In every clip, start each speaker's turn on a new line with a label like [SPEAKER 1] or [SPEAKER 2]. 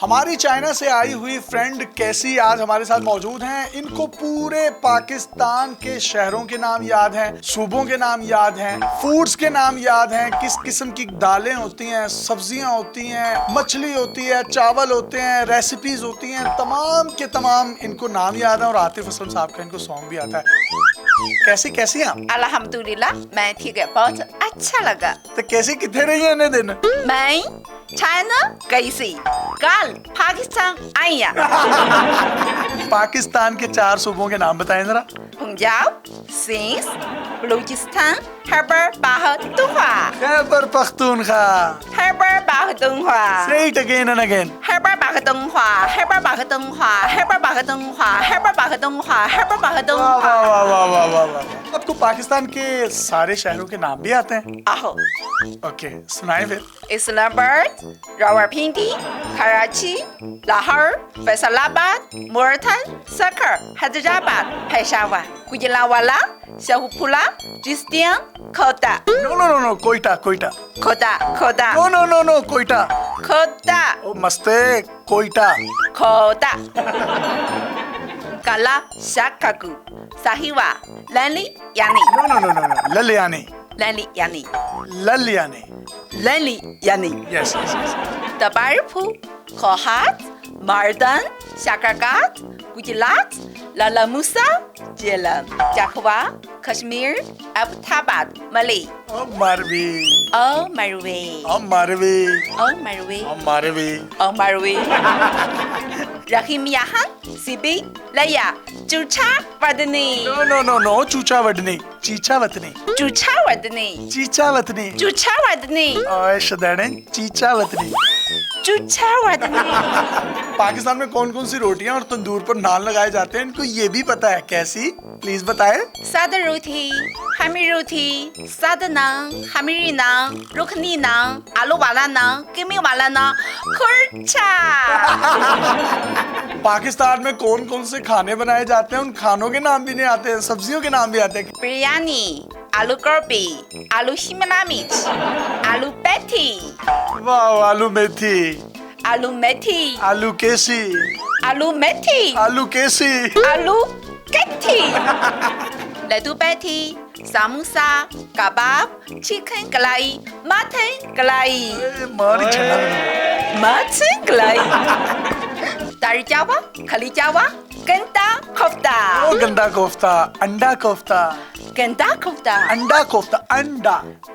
[SPEAKER 1] हमारी चाइना से आई हुई फ्रेंड कैसी आज हमारे साथ मौजूद हैं। इनको पूरे पाकिस्तान के शहरों के नाम याद हैं, सूबों के नाम याद हैं, फूड्स के नाम याद हैं, किस किस्म की दालें होती हैं, सब्जियां होती हैं, मछली होती है, चावल होते हैं, रेसिपीज होती हैं, तमाम के तमाम इनको नाम याद है। और आतिफ असलम साहब का इनको सॉन्ग भी आता है। कैसी हैं आप?
[SPEAKER 2] अल्हम्दुलिल्लाह मैं ठीक है, बहुत अच्छा लगा।
[SPEAKER 1] तो कैसे कितने रही है दिन?
[SPEAKER 2] मैं चाइना कैसी कल पाकिस्तान आई है।
[SPEAKER 1] पाकिस्तान के 4 सूबों के नाम बताएं जरा।
[SPEAKER 2] Punjab, Sindh, Balochistan, Khyber Pakhtunkhwa.
[SPEAKER 1] Khyber Pakhtunkhwa.
[SPEAKER 2] Khyber Pakhtunkhwa.
[SPEAKER 1] Say it again and again.
[SPEAKER 2] Khyber Pakhtunkhwa, Khyber Pakhtunkhwa, Khyber Pakhtunkhwa, Khyber Pakhtunkhwa, Khyber Pakhtunkhwa.
[SPEAKER 1] वाह वाह वाह वाह वाह। आपको पाकिस्तान के सारे शहरों के नाम भी आते हैं?
[SPEAKER 2] आहो।
[SPEAKER 1] ओके, सुनाए फिर।
[SPEAKER 2] इस्लामाबाद, रावलपिंडी, कराची, लाहौर, फैसलाबाद, मुल्तान, सक्कर, हैदराबाद, पेशावर, गुजरांवाला, शाहपुरा, जिस्तियां, कोटा।
[SPEAKER 1] नो कोयटा कोयटा।
[SPEAKER 2] कोटा।
[SPEAKER 1] नो कोयटा।
[SPEAKER 2] कोटा।
[SPEAKER 1] ओ मस्ते कोयटा।
[SPEAKER 2] कोटा। काला शाकाकू, साहिवा, लली यानी।
[SPEAKER 1] नो ललियानी।
[SPEAKER 2] लली यानी।
[SPEAKER 1] ललियानी।
[SPEAKER 2] लली यानी।
[SPEAKER 1] यस।
[SPEAKER 2] तबारफू, खोहात, मार्दन, शाकाकात, गुजरात, लाला मूसा, जेलम, जाखवा, कश्मीर, अब्बोताबाद, मले।
[SPEAKER 1] ओ मारवी।
[SPEAKER 2] ओ मरवे।
[SPEAKER 1] ओ मारवी।
[SPEAKER 2] ओ मरवे।
[SPEAKER 1] ओ मारवी।
[SPEAKER 2] ओ मरवे। रहीम यहाँ, सिबी, लया, चूचा वदनी।
[SPEAKER 1] नो चूचा वडनी। चीचा वतनी।
[SPEAKER 2] चूचा वदनी।
[SPEAKER 1] चीचा वतनी।
[SPEAKER 2] चूचा वदनी।
[SPEAKER 1] ओए शदैने चीचा वतनी।
[SPEAKER 2] चूचा वदनी।
[SPEAKER 1] पाकिस्तान में कौन कौन सी रोटियां और तंदूर पर नान लगाए जाते हैं, इनको ये भी पता है? कैसी, प्लीज बताएं।
[SPEAKER 2] सादा रोटी, हमी रोटी, सादा नान, हमीरी नान, रुखनी नान, आलू वाला नान, कीमे वाला नान, कुलचा।
[SPEAKER 1] पाकिस्तान में कौन कौन से खाने बनाए जाते हैं, उन खानों के नाम भी नहीं आते हैं, सब्जियों के नाम भी आते हैं।
[SPEAKER 2] बिरयानी, आलू गोभी, आलू शिमला मिर्च, आलू पैटी।
[SPEAKER 1] वाह, आलू मेथी।
[SPEAKER 2] आलू मेथी।
[SPEAKER 1] आलू केसी।
[SPEAKER 2] आलू मेथी।
[SPEAKER 1] आलू केसी।
[SPEAKER 2] आलू केथी। लड्डू पैटी, समोसा, कबाब, चिकन कलाई, मटन कलाई।
[SPEAKER 1] मारी छन्ना।
[SPEAKER 2] मटन कलाई। दाल चावा, खली चावा, गंदा कोफ्ता।
[SPEAKER 1] ओ गंदा कोफ्ता, अंडा कोफ्ता।
[SPEAKER 2] गंदा कोफ्ता।
[SPEAKER 1] अंडा कोफ्ता। अंडा।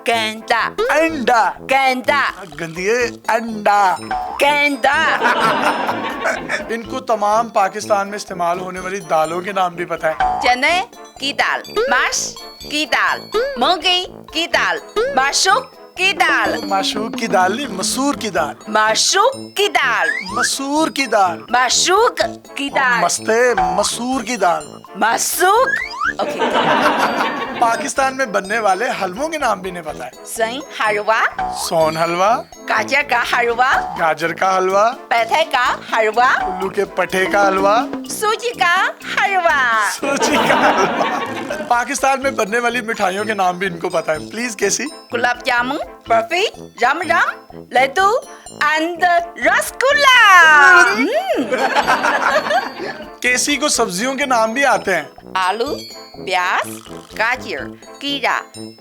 [SPEAKER 2] गंदा।
[SPEAKER 1] अंडा।
[SPEAKER 2] गंदा।
[SPEAKER 1] गंदिए अंडा।
[SPEAKER 2] गंदा।
[SPEAKER 1] इनको तमाम पाकिस्तान में इस्तेमाल होने वाली दालों के नाम भी पता है।
[SPEAKER 2] चने की दाल, माश की दाल, मूंगी की दाल, मसूर की दाल।
[SPEAKER 1] माशूक की दाल नहीं, मसूर की दाल।
[SPEAKER 2] मसूर की दाल।
[SPEAKER 1] मसूर की दाल।
[SPEAKER 2] मसूर की दाल।
[SPEAKER 1] मस्ते मसूर की दाल।
[SPEAKER 2] मसूर। ओके।
[SPEAKER 1] पाकिस्तान में बनने वाले हलवों के नाम भी नहीं पता है।
[SPEAKER 2] सेव हलवा,
[SPEAKER 1] सोन हलवा,
[SPEAKER 2] गाजर का हलवा,
[SPEAKER 1] गाजर का हलवा,
[SPEAKER 2] पेठे का हलवा,
[SPEAKER 1] उल्लू के पठे का हलवा,
[SPEAKER 2] सूजी का हलवा।
[SPEAKER 1] सूजी का हलवा। पाकिस्तान में बनने वाली मिठाइयों के नाम भी इनको पता है। प्लीज कैसी?
[SPEAKER 2] गुलाब जामुन, बर्फी, रम लड्डू एंड रसगुल्ला।
[SPEAKER 1] केसी को सब्जियों के नाम भी आते हैं।
[SPEAKER 2] आलू, प्याज, गाजर, कीड़ा,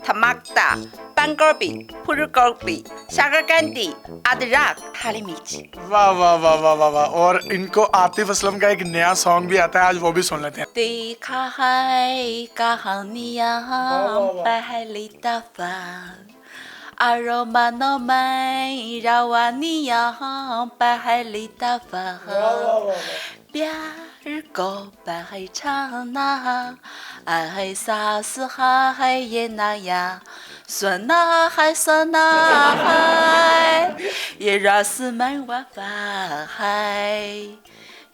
[SPEAKER 2] टमाटर, बंद गोभी, फूल गोभी, शकरकंदी, अदरक, हरी मिर्च।
[SPEAKER 1] वाह वाह वाह वाह वाह वाह। और इनको आतिफ असलम का एक नया सॉन्ग भी आता है, आज वो भी सुन लेते हैं।
[SPEAKER 2] देखा है कहानियाँ पहली दफा, अरोमानो में रवानियाँ पहली दफा, प्यार को पहचाना एहसास है ये नया, सुना है ये रस्म वफा है,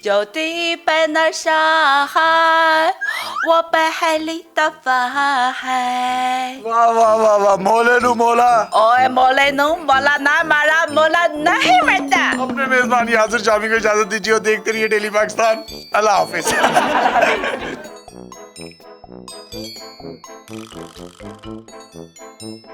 [SPEAKER 2] जो दिल पे नशा है वो पहली दफा है।
[SPEAKER 1] वाह वाह वाह वाह। मोले नु मोला।
[SPEAKER 2] ओए मोले नु मोला ना मारा, मोला नहीं मरता।
[SPEAKER 1] अपने मेजबान यासिर शामी को इजाजत दीजिए और देखते रहिए डेली पाकिस्तान। अल्लाह हाफिज।